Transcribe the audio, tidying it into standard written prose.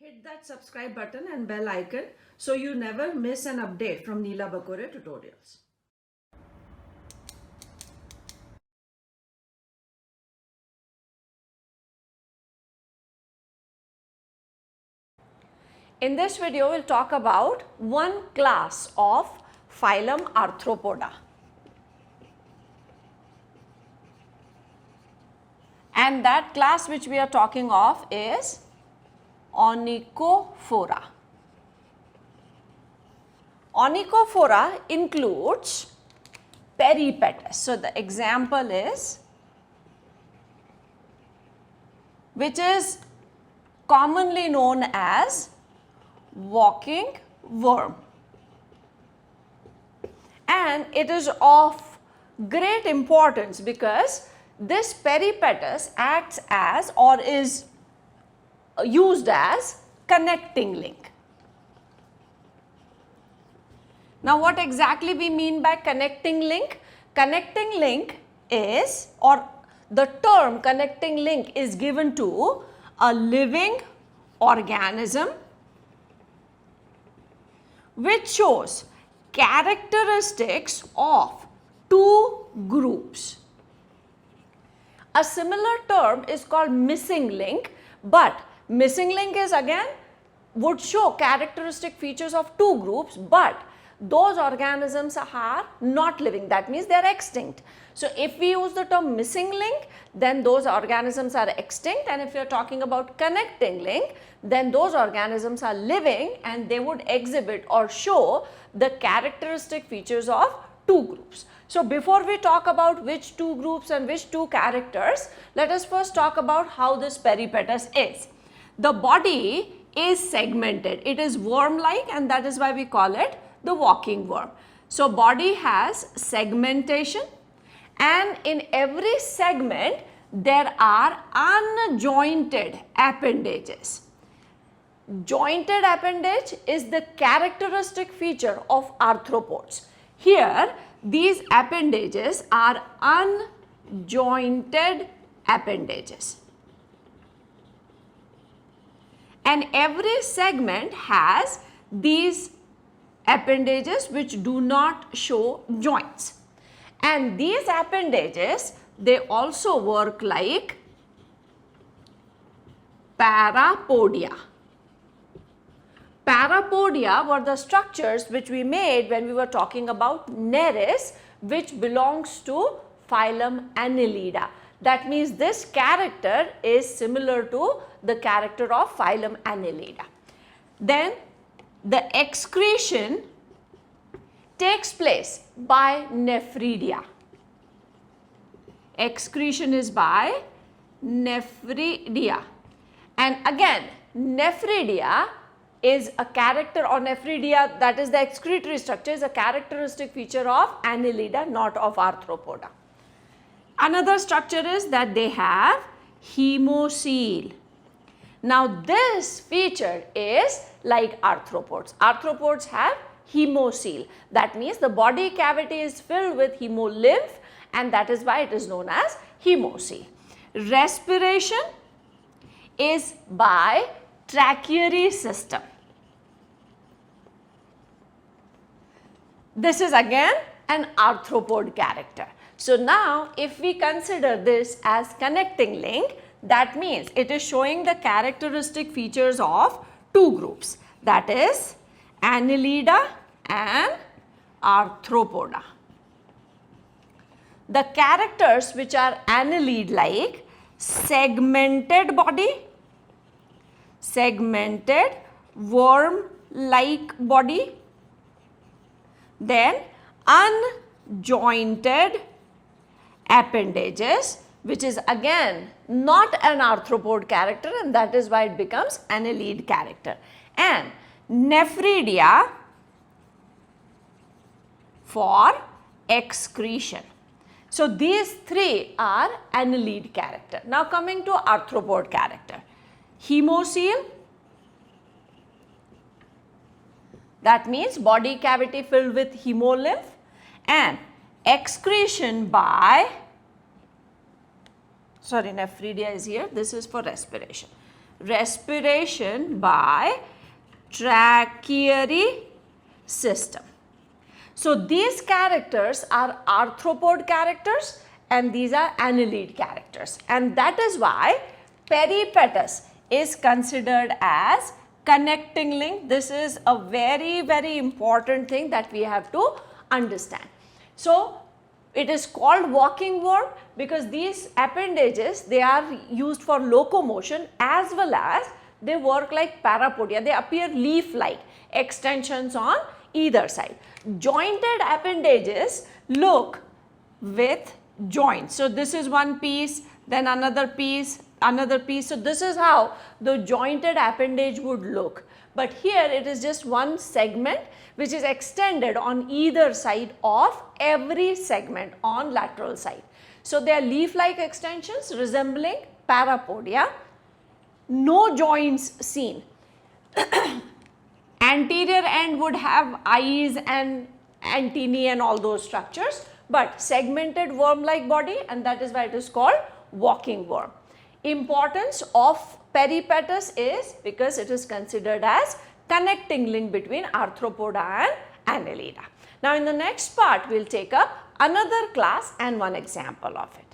Hit that subscribe button and bell icon so you never miss an update from Neela Bakore tutorials. In this video, we'll talk about one class of phylum Arthropoda. And that class which we are talking of is Onychophora. Onychophora includes Peripatus. So the example is, which is commonly known as walking worm, and it is of great importance because this peripatus acts as or is used as connecting link. Now what exactly we mean by connecting link? Connecting link is, or the term connecting link is given to a living organism which shows characteristics of two groups. A similar term is called missing link, but missing link is again would show characteristic features of two groups, but those organisms are not living, that means they are extinct. So if we use the term missing link, then those organisms are extinct, and if you are talking about connecting link, then those organisms are living and they would exhibit or show the characteristic features of two groups. So before we talk about which two groups and which two characters, let us first talk about how this peripatus is. The body is segmented, it is worm-like, and that is why we call it the walking worm. So body has segmentation, and in every segment there are unjointed appendages. Jointed appendage is the characteristic feature of arthropods. Here these appendages are unjointed appendages, and every segment has these appendages which do not show joints, and these appendages, they also work like parapodia. Parapodia were the structures which we made when we were talking about Nereis, which belongs to phylum Annelida. That means this character is similar to the character of phylum Annelida. Then the excretion takes place by nephridia. Excretion is by nephridia, and again nephridia is a character, or nephridia, that is the excretory structure, is a characteristic feature of Annelida, not of Arthropoda. Another structure is that they have hemocoel. Now this feature is like arthropods. Arthropods have hemocoel. That means the body cavity is filled with hemolymph, and that is why it is known as hemocoel. Respiration is by tracheary system. This is again an arthropod character. So now if we consider this as connecting link, that means it is showing the characteristic features of two groups, that is Annelida and Arthropoda. The characters which are Annelid-like: segmented body, segmented worm-like body, then unjointed appendages, which is again not an arthropod character, and that is why it becomes Annelid character, and nephridia for excretion. So these three are Annelid character. Now coming to arthropod character: hemocoel, that means body cavity filled with hemolymph, and excretion by, nephridia is here, this is for respiration. respiration by tracheary system. So these characters are arthropod characters and these are annelid characters, and that is why peripatus is considered as connecting link. This is a very important thing that we have to understand. So it is called walking worm because these appendages, they are used for locomotion as well as they work like parapodia. They appear leaf-like extensions on either side. Jointed appendages look with joints. So this is one piece, then another piece, another piece. So this is how the jointed appendage would look. But here it is just one segment which is extended on either side of every segment on lateral side. So they are leaf-like extensions resembling parapodia. No joints seen. Anterior end would have eyes and antennae and all those structures, but segmented worm-like body, and that is why it is called walking worm. Importance of peripatus is because it is considered as connecting link between Arthropoda and Annelida. Now in the next part we will take up another class and one example of it.